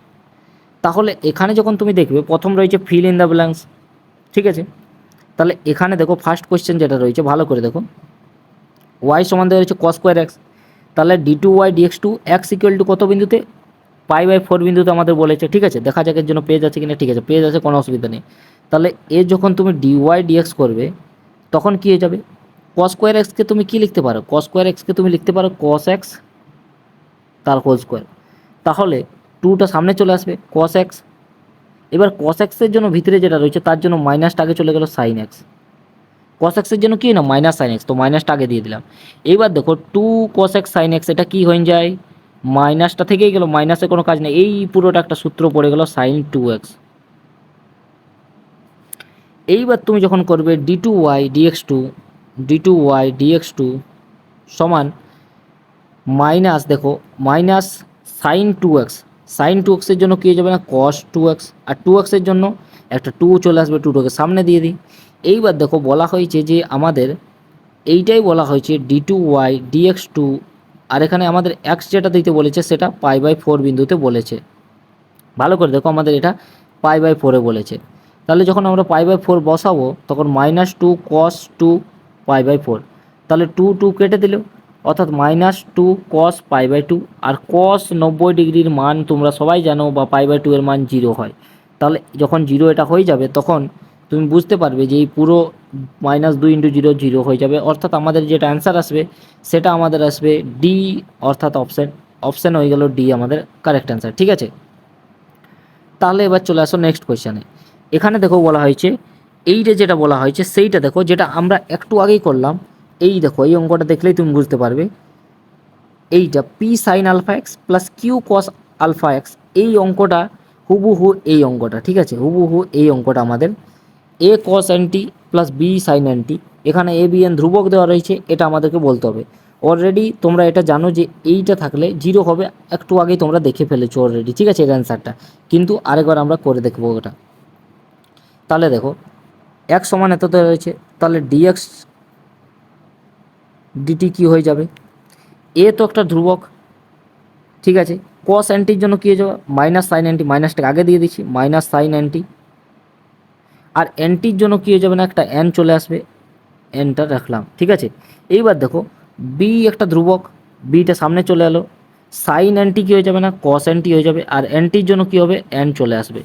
Speaker 1: তাহলে এখানে যখন তুমি দেখবে প্রথম রয়েছে ফিল ইন দ্য ব্ল্যাঙ্কস, ঠিক আছে। তাহলে এখানে দেখো ফার্স্ট কোয়েশ্চেন যেটা রয়েছে ভালো করে দেখো, ওয়াই সমান দেওয়া রয়েছে কস স্কোয়ার এক্স, তাহলে d2y dx2 x equal to কত বিন্দুতে, π/4 বিন্দুতে আমাদের বলেছে, ঠিক আছে। দেখা যাক এর জন্য পেজ আছে কিনা, ঠিক আছে পেজ আছে, কোনো অসুবিধা নেই। তাহলে এ যখন তুমি dy dx করবে তখন কী হয়ে যাবে, কস স্কোয়ার এক্সকে তুমি কী লিখতে পারো, কস স্কোয়ার এক্সকে তুমি লিখতে পারো কস এক্স তার হোল স্কোয়ার, তাহলে টুটা সামনে চলে আসবে কস এক্স। এবার কস এক্সের জন্য ভিতরে যেটা রয়েছে তার জন্য মাইনাসটা আগে চলে গেল সাইন এক্স, কস এক্সের জন্য কি না মাইনাস সাইন এক্স, তো মাইনাসটা আগে দিয়ে দিলাম। এইবার দেখো two cos x sine x, এটা কি হয়ে যায়, মাইনাসটা থেকেই গেল, মাইনাসে কোনো কাজ নেই, এই পুরোটা একটা সূত্র পড়ে গেল সাইন 2x। এইবার তুমি যখন করবে d2y dx2 সমান মাইনাস, দেখো মাইনাস সাইন 2x, সাইন 2x-এর জন্য কী হয়ে যাবে না কস 2x, আর 2x-এর জন্য একটা 2 চলে আসবে, 2টাকে সামনে দিয়ে দিই। এইবার দেখো বলা হয়েছে যে আমাদের এইটাই বলা হয়েছে d2y dx2, আর এখানে আমাদের x যেটা দিতে বলেছে সেটা π/4 বিন্দুতে বলেছে। ভালো করে দেখো আমাদের এটা π/4-এ বলেছে, তাহলে যখন আমরা π/4 বসাবো তখন -2 cos 2 π/4, তাহলে 2 কেটে দিল, অর্থাৎ -2 cos π/2, আর cos 90 ডিগ্রির মান তোমরা সবাই জানো বা π/2 এর মান 0 হয়। তাহলে যখন 0 এটা হয়ে যাবে তখন তুমি বুঝতে পারবে যে এই পুরো -2 × 0 0 হয়ে যাবে, অর্থাৎ আমাদের যেটা অ্যান্সার আসবে সেটা আমাদের আসবে ডি, অর্থাৎ অপশান হয়ে গেল ডি আমাদের কারেক্ট অ্যান্সার, ঠিক আছে। তাহলে এবার চলে আসো নেক্সট কোয়েশ্চেনে। এখানে দেখো বলা হয়েছে এইটা যেটা বলা হয়েছে সেইটা দেখো, যেটা আমরা একটু আগেই করলাম, এই দেখো এই অঙ্কটা দেখলেই তুমি বুঝতে পারবে, এইটা p sine alpha x plus q cos alpha x, এই অঙ্কটা হুবহু এই অঙ্কটা, ঠিক আছে, হুবহু এই অঙ্কটা আমাদের এ কস N T plus B sign N T, এখানে এ বি এন ধ্রুবক দেওয়া রয়েছে, এটা আমাদেরকে বলতে হবে। অলরেডি তোমরা এটা জানো যে এইটা থাকলে 0 হবে, একটু আগেই তোমরা দেখে ফেলেছো অলরেডি, ঠিক আছে এর অ্যান্সারটা, কিন্তু আরেকবার আমরা করে দেখবো ওটা। তাহলে দেখো x সমান এত দেওয়া রয়েছে, তাহলে dx dt কী হয়ে যাবে, এ তো একটা ধ্রুবক, ঠিক আছে। কস এনটির জন্য কী হয়ে যাবে মাইনাস সাইন এনটি, মাইনাসটাকে আগে দিয়ে দিচ্ছি, মাইনাস সাইন এনটি, আর এনটির জন্য কী হয়ে যাবে না একটা এন চলে আসবে, এনটা রাখলাম, ঠিক আছে। এইবার দেখো বি একটা ধ্রুবক, বিটা সামনে চলে এলো, সাইন এনটি কী হয়ে যাবে না কস এনটি হয়ে যাবে, আর এনটির জন্য কী হবে এন চলে আসবে।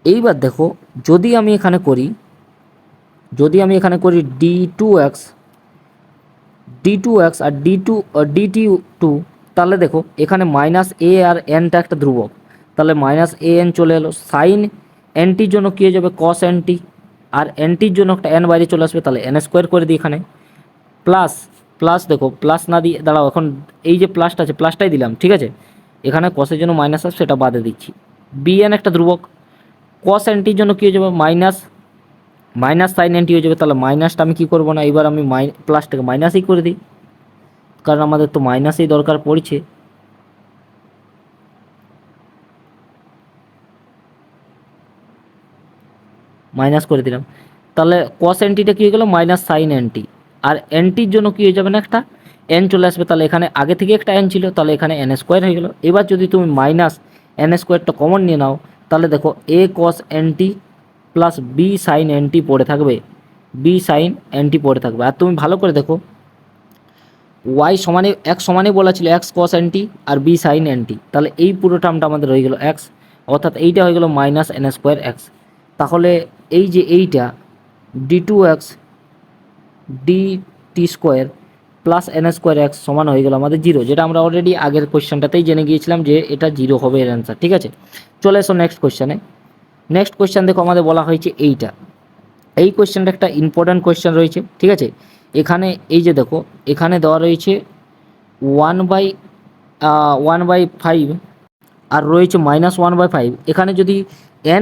Speaker 1: এইবার দেখো যদি আমি এখানে করি d2x আর dt2, তাহলে দেখো এখানে মাইনাস এ আর এনটা একটা ধ্রুবক, তাহলে মাইনাস এ এন চলে এলো, সাইন এনটির জন্য কী হয়ে যাবে কস এনটি, আর এনটির জন্য একটা এন বাইরে চলে আসবে, তাহলে এন স্কোয়ার করে দিই এখানে, প্লাস দেখো প্লাস না দিয়ে দাঁড়াও, এখন এই যে প্লাসটা আছে প্লাসটাই দিলাম, ঠিক আছে। এখানে কসের জন্য মাইনাস আসবে সেটা বাদে দিচ্ছি, বিএন একটা ধ্রুবক, কস এনটির জন্য কী হয়ে যাবে মাইনাস সাইন এনটি হয়ে যাবে, তাহলে মাইনাসটা আমি কী করবো না, এবার আমি প্লাসটাকে মাইনাসই করে দিই, কারণ আমাদের তো মাইনাসই দরকার পড়ছে। মাইনাস করে দিলাম, তাহলে কস এনটিটা কী হয়ে গেলো মাইনাস সাইন এনটি, আর এনটির জন্য কী হয়ে যাবে না একটা এন চলে আসবে, তাহলে এখানে আগে থেকে একটা এন ছিল, তাহলে এখানে এন স্কোয়ার হয়ে গেলো। এবার যদি তুমি মাইনাস এন স্কোয়ারটা কমন নিয়ে নাও, তাহলে দেখো এ কস N T plus B sign N T পড়ে থাকবে, আর তুমি ভালো করে দেখো ওয়াই সমানে এক্স সমানে বলা ছিল এক্স কস এনটি আর বি সাইন এনটি, তাহলে এই পুরো টার্মটা আমাদের হয়ে গেল এক্স, অর্থাৎ এইটা হয়ে গেল মাইনাস এন স্কোয়ার এক্স। তাহলে এই যে এইটা d2x t square plus n square x সমান হয়ে গেল আমাদের জিরো, যেটা আমরা অলরেডি আগের কোয়েশ্চেনটাতেই জেনে গিয়েছিলাম যে এটা জিরো হবে এর অ্যান্সার। ঠিক আছে, চলে এসো নেক্সট কোয়েশ্চেনে। নেক্সট কোয়েশ্চেন দেখো আমাদের বলা হয়েছে এইটা, এই কোয়েশ্চেনটা একটা ইম্পর্ট্যান্ট কোয়েশ্চেন রয়েছে। ঠিক আছে, এখানে এই যে দেখো এখানে দেওয়া রয়েছে 1/5 আর রয়েছে -1/5। এখানে যদি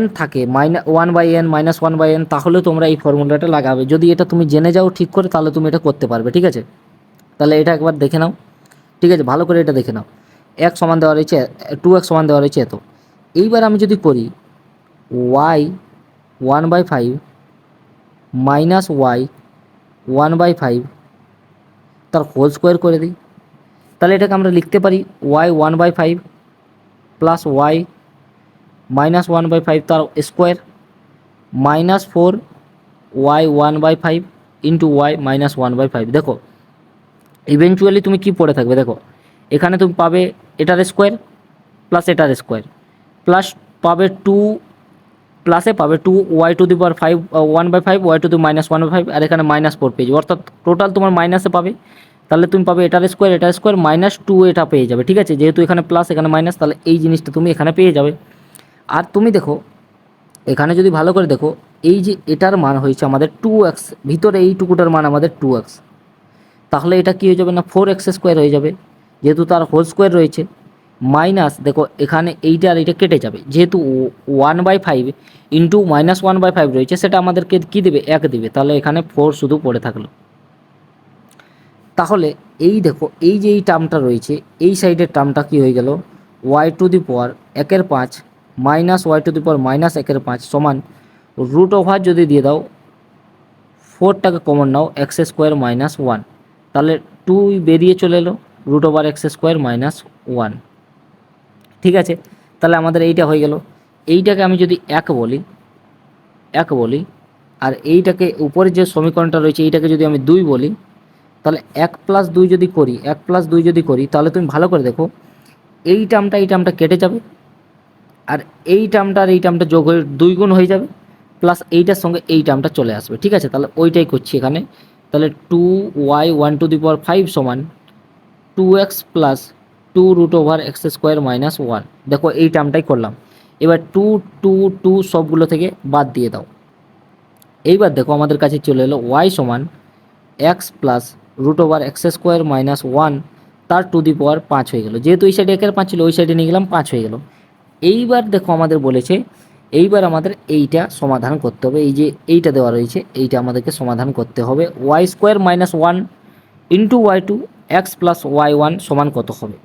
Speaker 1: n থাকে -1/n -1/n, তাহলে তোমরা এই ফর্মুলাটা লাগাবে। যদি এটা তুমি জেনে যাও ঠিক করে, তাহলে তুমি এটা করতে পারবে। ঠিক আছে, তাহলে এটা একবার দেখে নাও। ঠিক আছে, ভালো করে এটা দেখে নাও। x সমান দেওয়া রয়েছে 2x সমান দেওয়া রয়েছে এত। এইবার আমি যদি করি y 1/5 মাইনাস y 1/5 তার হোল স্কোয়ার করে দিই, তাহলে এটাকে আমরা লিখতে পারি y 1/5 প্লাস y -1/5 তার স্কোয়ার -4 y 1/5 ইন্টু y -1/5। দেখো ইভেনচুয়ালি তুমি কি পড়ে থাকবে, দেখো এখানে তুমি পাবে এটার স্কোয়ার প্লাস এটার স্কোয়ার প্লাস পাবে 2 প্লাসে পাবে 2y⁵ 1/5 y⁻1/5 আর এখানে -4 পেয়ে যাবে, অর্থাৎ টোটাল তোমার মাইনাসে পাবে। তাহলে তুমি পাবে এটার স্কোয়ার -2 এটা পেয়ে যাবে। ঠিক আছে, যেহেতু এখানে প্লাস এখানে মাইনাস, তাহলে এই জিনিসটা তুমি এখানে পেয়ে যাবে। আর তুমি দেখো এখানে যদি ভালো করে দেখো, এই যে এটার মান হয়েছে আমাদের 2x, ভিতরে এইটুকুটার মান আমাদের 2x, তাহলে এটা কী হয়ে যাবে না 4x² হয়ে যাবে, যেহেতু তার হোল স্কোয়ার রয়েছে। মাইনাস দেখো এখানে এইটা আর এইটা কেটে যাবে, যেহেতু 1/5 ইন্টু -1/5 রয়েছে, সেটা আমাদেরকে কী দেবে 1 দেবে, তাহলে এখানে 4 শুধু পড়ে থাকলো। তাহলে এই দেখো এই যে এই টার্মটা রয়েছে, এই সাইডের টার্মটা কী হয়ে গেল y⁵ মাইনাস y⁻−1/5 সমান √ওভার যদি দিয়ে দাও 4টাকে কমন নাও x² -1, তাহলে 2 বেরিয়ে চলে এলো √ওভার x² -1। ঠিক আছে, তাহলে আমাদের এইটা হয়ে গেল। এইটাকে আমি যদি 1 বলি আর এইটাকে উপরে যে সমীকরণটা রয়েছে এইটাকে যদি আমি 2 বলি, তাহলে 1+2 যদি করি 1+2 যদি করি, তাহলে তুমি ভালো করে দেখো এই টার্মটা কেটে যাবে, আর এই টার্মটা আর এই টার্মটা যোগ হয়ে 2 গুণ হয়ে যাবে, প্লাস এইটার সঙ্গে এই টার্মটা চলে আসবে। ঠিক আছে, তাহলে ওইটাই করছি এখানে। তাহলে 2y⁵ সমান 2x প্লাস 2√x² -1। দেখো এই টার্মটাই করলাম। এবার 2 সবগুলো থেকে বাদ দিয়ে দাও। এইবার দেখো আমাদের কাছে চলে এলো y সমান x প্লাস √x² -1 তার ⁵ হয়ে গেল। যেহেতু এই সাইডে 1/5 ছিল, ওই সাইডে নিয়ে গেলাম 5 হয়ে গেল। এইবার দেখো আমাদের বলেছে এইবার আমাদের এইটা সমাধান করতে হবে। এই যে এইটা দেওয়া রয়েছে, এইটা আমাদেরকে সমাধান করতে হবে। y² -1 into y2 x plus y1 সমান কত হবে।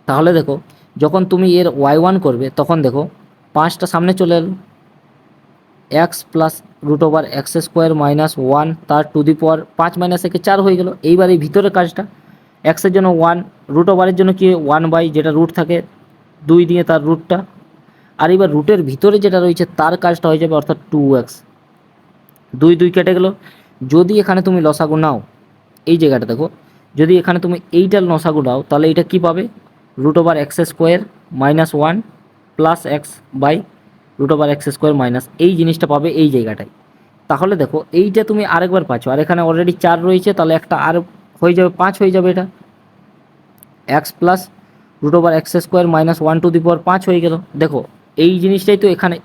Speaker 1: তাহলে দেখো যখন তুমি এর y1 করবে, তখন দেখো 5টা সামনে চলে এলো, x প্লাস √x² -1 তার ⁵ 5 - 4 হয়ে গেল। এইবার এই ভিতরের কাজটা, এক্সের জন্য 1, √ওভারের জন্য কি 1/, যেটা রুট থাকে 2 দিয়ে তার রুটটা, আর এবার রুটের ভিতরে যেটা রয়েছে তার কাজটা হয়ে যাবে, অর্থাৎ 2x। 2 কেটে গেল। যদি এখানে তুমি লসাগু নাও, এই জায়গাটা দেখো, যদি এখানে তুমি এইটার লসাগু নাও, তাহলে এটা কি পাবে √x² -1 plus x by √x² এই জিনিসটা পাবে এই জায়গাটায়। তাহলে দেখো এইটা তুমি আরেকবার পাচ্ছ, আর এখানে অলরেডি 4 রয়েছে, তাহলে একটা আর হয়ে যাবে 5 হয়ে যাবে। এটা x প্লাস √x² -1 5 হয়ে গেল। দেখো এই জিনিসটাই তো এখানে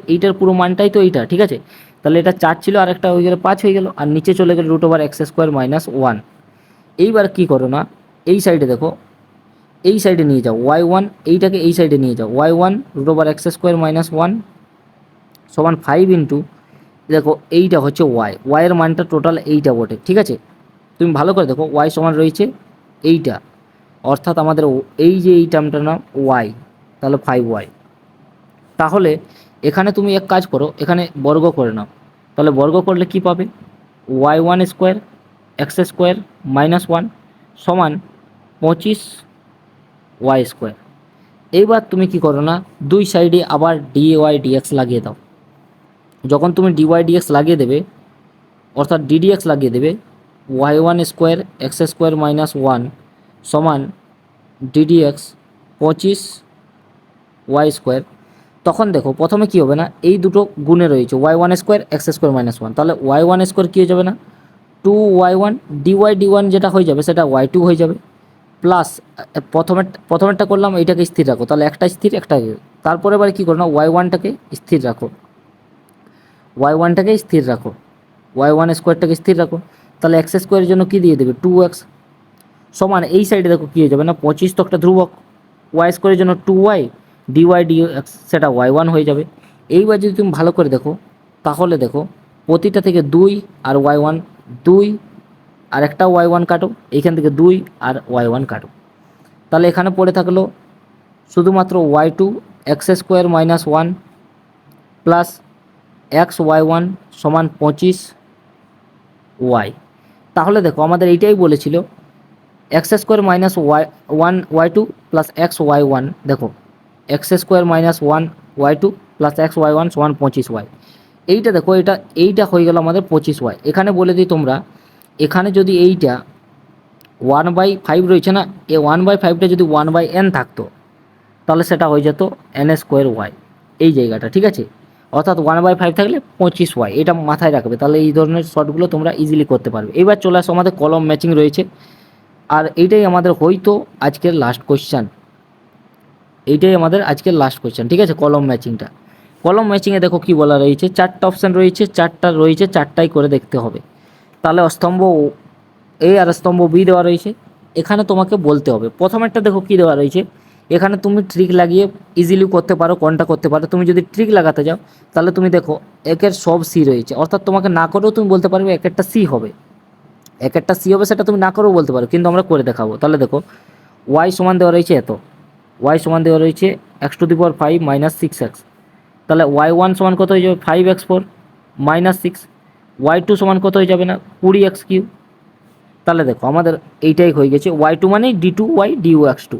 Speaker 1: এইটার পুরো মানটাই তো এইটা। ঠিক আছে, তাহলে এটা 4 ছিল, আর একটা হয়ে গেল 5 হয়ে গেল, আর নিচে চলে গেল √x² -1। এইবার কি করো না, এই সাইডে দেখো, এই সাইডে নিয়ে যাও y1, এইটাকে এই সাইডে নিয়ে যাও y1 √x² -1 সমান 5 ইন্টু, দেখো এইটা হচ্ছে y এর মানটা টোটাল এইটা বটে। ঠিক আছে, তুমি ভালো করে দেখো y সমান রয়েছে এইটা, অর্থাৎ আমাদের এই যে এই টার্মটার নাম y, তাহলে 5y। তাহলে এখানে তুমি এক কাজ করো, এখানে বর্গ করে নাও, তাহলে বর্গ করলে কি পাবে y1² x² -1 সমান 25y²। এইবার তুমি কি করো না, দুই সাইডে আবার dy dx লাগিয়ে দাও। যখন তুমি dy dx লাগিয়ে দেবে, অর্থাৎ ddx লাগিয়ে দেবে, y1² x² -1 সমান ddx 25y²। তখন দেখো প্রথমে কি হবে না, এই দুটো গুণে রয়েছে y1² x² -1, তাহলে y1² কী হয়ে যাবে না 2y1 dy যেটা হয়ে যাবে সেটা y2 হয়ে যাবে, প্লাস প্রথমেরটা করলাম এইটাকে স্থির রাখো, তাহলে একটা স্থির একটা, তারপরে এবার কী করো না y1টাকে স্থির রাখো, y1টাকে স্থির রাখো, y1 স্কোয়ারটাকে স্থির রাখো, তাহলে এক্স স্কোয়ারের জন্য কী দিয়ে দেবে 2x সমান এই সাইডে দেখো কী হয়ে যাবে না 25 তো একটা ধ্রুবক, ওয়াই স্কোয়ারের জন্য 2y dx সেটা y1 হয়ে যাবে। এইবার যদি তুমি ভালো করে দেখো তাহলে দেখো প্রতিটা থেকে 2 আর y1 2 আর একটা y1 কাটো, এইখান থেকে 2 আর y1 কাটো, তাহলে এখানে পড়ে থাকলো শুধুমাত্র y2 x square minus 1 plus x y1 সমান 25y। তাহলে দেখো আমাদের এইটাই বলেছিল x square minus y2 plus x y1, দেখো x square minus 1y2 plus x y1 সমান 25y। এইটা দেখো এইটা হয়ে গেল আমাদের 25y। এখানে বলে দিই তোমরা, এখানে যদি এইটা 1/5 রয়েছে না, এই 1/5টা যদি 1/n থাকতো তাহলে সেটা হয়ে যেত n স্কোয়ার y এই জায়গাটা, ঠিক আছে, অর্থাৎ 1/5 থাকলে 25y, এটা মাথায় রাখবে, তাহলে এই ধরনের শর্টগুলো তোমরা ইজিলি করতে পারবে। এবার চলে আসো আমাদের কলম ম্যাচিং রয়েছে, আর এইটাই আমাদের হয়তো আজকের লাস্ট কোয়েশ্চান, এইটাই আমাদের আজকের লাস্ট কোয়েশ্চান, ঠিক আছে, কলম ম্যাচিংটা। কলম ম্যাচিংয়ে দেখো কি বলা রয়েছে, 4টা অপশান রয়েছে, 4টা রয়েছে, 4টাই করে দেখতে হবে। তাহলে স্তম্ভ এ আর স্তম্ভ বি দেওয়া রয়েছে, এখানে তোমাকে বলতে হবে। প্রথমেরটা দেখো কি দেওয়া রয়েছে, এখানে তুমি ট্রিক লাগিয়ে ইজিলি করতে পারো, কোনটা করতে পারো। তুমি যদি ট্রিক লাগাতে যাও তাহলে তুমি দেখো একের সব সি রয়েছে, অর্থাৎ তোমাকে না করেও তুমি বলতে পারবে একেরটা সি হবে, একেরটা সি হবে, সেটা তুমি না করেও বলতে পারো, কিন্তু আমরা করে দেখাবো। তাহলে দেখো ওয়াই সমান দেওয়া রয়েছে এত, ওয়াই সমান দেওয়া রয়েছে x⁵ মাইনাস 6x, তাহলে y1 সমান কত হয়ে যাবে 5x4 মাইনাস 6, y2 সমান কত হয়ে যাবে না 20x3। তাহলে দেখো আমাদের এইটাই হয়ে গেছে, y2 মানে d2y dx2,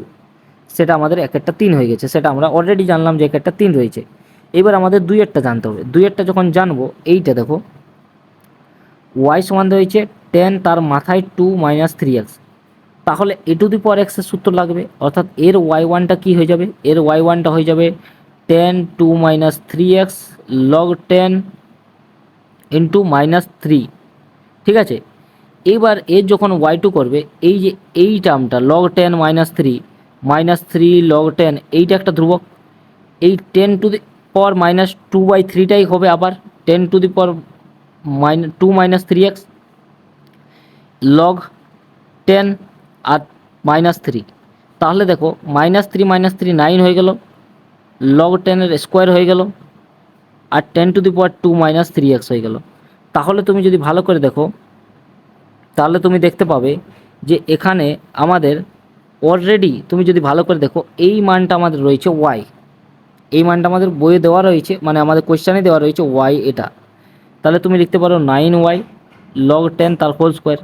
Speaker 1: সেটা আমাদের একেরটা 3 হয়ে গেছে, সেটা আমরা অলরেডি জানলাম যে একেরটা 3 রয়েছে। এবার আমাদের দুইয়েরটা জানতে হবে, দুইয়েরটা যখন জানবো এইটা দেখো y সমান রয়েছে 10 তার মাথায় 2 মাইনাস 3x, তাহলে a⁴x এর সূত্র লাগবে, অর্থাৎ এর y1টা কী হয়ে যাবে, এর y1টা হয়ে যাবে 10 2 minus 3x log 10 into minus 3, ঠিক আছে। এবার এর যখন y2 করবে, এই যে এই টার্মটা log 10 মাইনাস 3 log 10, এইটা একটা ধ্রুবক, এই 10 টু দি পাওয়ার মাইনাস 2/3টাই হবে আবার 10 to the power 2 minus 3x log 10 আর মাইনাস 3, তাহলে দেখো -3 - 9 হয়ে গেল, log 10 এর স্কোয়ার হয়ে গেল, আর 10 to the power 2 minus 3x হয়ে গেল। তাহলে তুমি যদি ভালো করে দেখো তাহলে তুমি দেখতে পাবে যে এখানে আমাদের অলরেডি, তুমি যদি ভালো করে দেখো এই মানটা আমাদের রয়েছে y, এই মানটা আমাদের বইয়ে দেওয়া রয়েছে, মানে আমাদের কোয়েশ্চানে দেওয়া রয়েছে y এটা, তাহলে তুমি লিখতে পারো 9y log 10 তার হোল স্কোয়ার।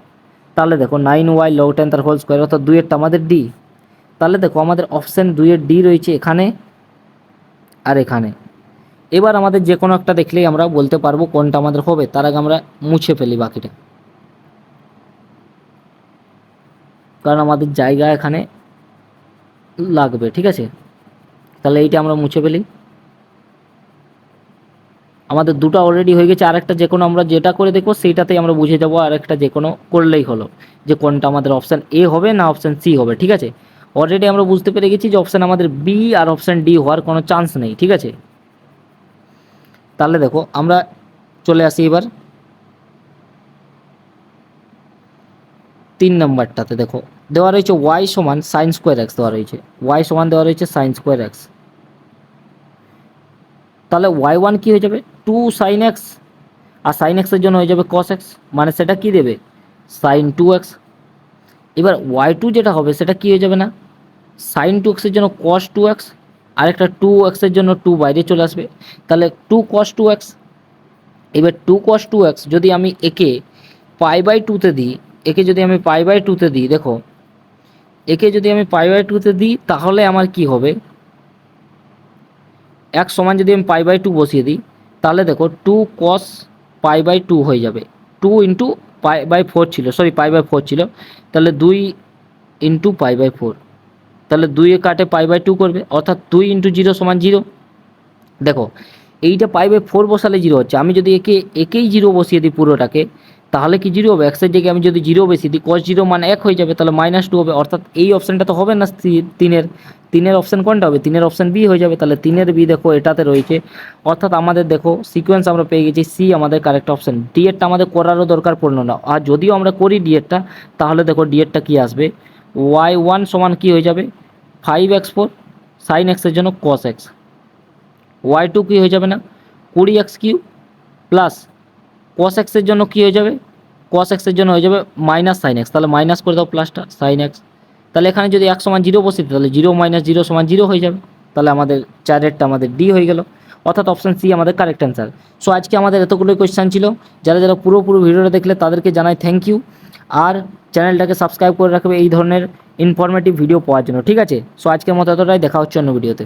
Speaker 1: তাহলে দেখো 9y log 10 তার হোল স্কোয়ার, অর্থাৎ দুইয়েরটা আমাদের ডি। তাহলে দেখো আমাদের অপশান 2-এর ডি রয়েছে এখানে আর এখানে। এবার আমাদের যে কোনো একটা দেখলেই আমরা বলতে পারবো কোনটা আমাদের হবে, তার আগে আমরা মুছে ফেলি বাকিটা, কারণ আমাদের জায়গা এখানে লাগবে, ঠিক আছে। তাহলে এইটা আমরা মুছে ফেলি, আমাদের দুটো অলরেডি হয়ে গেছে, আরেকটা যে কোনো আমরা যেটা করে দেখবো সেইটাতেই আমরা বুঝে যাবো, আরেকটা যে কোনো করলেই হলো যে কোনটা আমাদের অপশান এ হবে না অপশান সি হবে, ঠিক আছে। অলরেডি আমরা বুঝতে পেরে গেছি যে অপশান আমাদের বি আর অপশান ডি হওয়ার কোনো চান্স নেই, ঠিক আছে। তাহলে দেখো আমরা চলে আসি এবার 3 নম্বরটাতে। দেখো দেওয়া রয়েছে y সমান সাইন স্কোয়ার এক্স, দেওয়া রয়েছে y সমান দেওয়া রয়েছে সাইন স্কোয়ার এক্স, তাহলে y1 কী হয়ে যাবে 2 সাইন এক্স, আর সাইন এক্সের জন্য হয়ে যাবে কস এক্স, মানে সেটা কী দেবে সাইন 2x। এবার y2 যেটা হবে সেটা কী হয়ে যাবে না সাইন 2x-এর জন্য কস 2x, আর একটা 2x-এর জন্য 2 বাইরে চলে আসবে, তাহলে 2 cos 2x। এবার 2 cos 2x যদি আমি একে π/2-তে দিই, একে যদি আমি π/2-তে দিই, দেখো একে যদি আমি π/2-তে দিই তাহলে আমার কি হবে, এক সমান যদি আমি π/2 বসিয়ে দিই তাহলে দেখো 2 cos π/2 হয়ে যাবে, 2 ইন্টু π/4 ছিল, সরি π/4 ছিল, তাহলে 2 ইন্টু π/4, তাহলে 2 কাটে π/2 করবে, অর্থাৎ 2 ইন্টু 0 সমান 0। দেখো এইটা π/4 বসালে 0 হচ্ছে, আমি যদি একেই 0 বসিয়ে দিই পুরোটাকে, তাহলে কি জিরো হবে, এক্সের জায়গায় আমি যদি জিরো বেশি দিই cos জিরো মান 1 হয়ে যাবে, তাহলে -2 হবে, অর্থাৎ এই অপশানটা তো হবে না, তিনের অপশান কোনটা হবে, তিনের অপশান বি হয়ে যাবে। তাহলে তিনের বি দেখো এটাতে রয়েছে, অর্থাৎ আমাদের দেখো সিকোয়েন্স আমরা পেয়ে গেছি, সি আমাদের কারেক্ট অপশান। ডি এরটা আমাদের করারও দরকার পড়লো না, আর যদিও আমরা করি ডি এরটা, তাহলে দেখো ডি এরটা কী আসবে, y1 সমান কী হয়ে যাবে 5x4 সাইন এক্সের জন্য cos x, y2 কী হয়ে যাবে না 20x³ প্লাস cos x এর জন্য কী হয়ে যাবে, cos x এর জন্য হয়ে যাবে মাইনাস সাইন এক্স, তাহলে মাইনাস করে দাও প্লাসটা সাইন এক্স। তাহলে এখানে যদি 1 সমান 0 বসিয়ে দিই, তাহলে 0 - 0 সমান 0 হয়ে যাবে, তাহলে আমাদের চারেরটা আমাদের ডি হয়ে গেল, অর্থাৎ অপশান সি আমাদের কারেক্ট অ্যান্সার। সো আজকে আমাদের এতগুলোই কোয়েশ্চেন ছিল, যারা যারা পুরো ভিডিওটা দেখলে তাদেরকে জানাই থ্যাংক ইউ, আর চ্যানেলটাকে সাবস্ক্রাইব করে রাখবে এই ধরনের ইনফরমেটিভ ভিডিও পাওয়ার জন্য, ঠিক আছে। সো আজকের মতো এতটাই, দেখা হচ্ছে অন্য ভিডিওতে।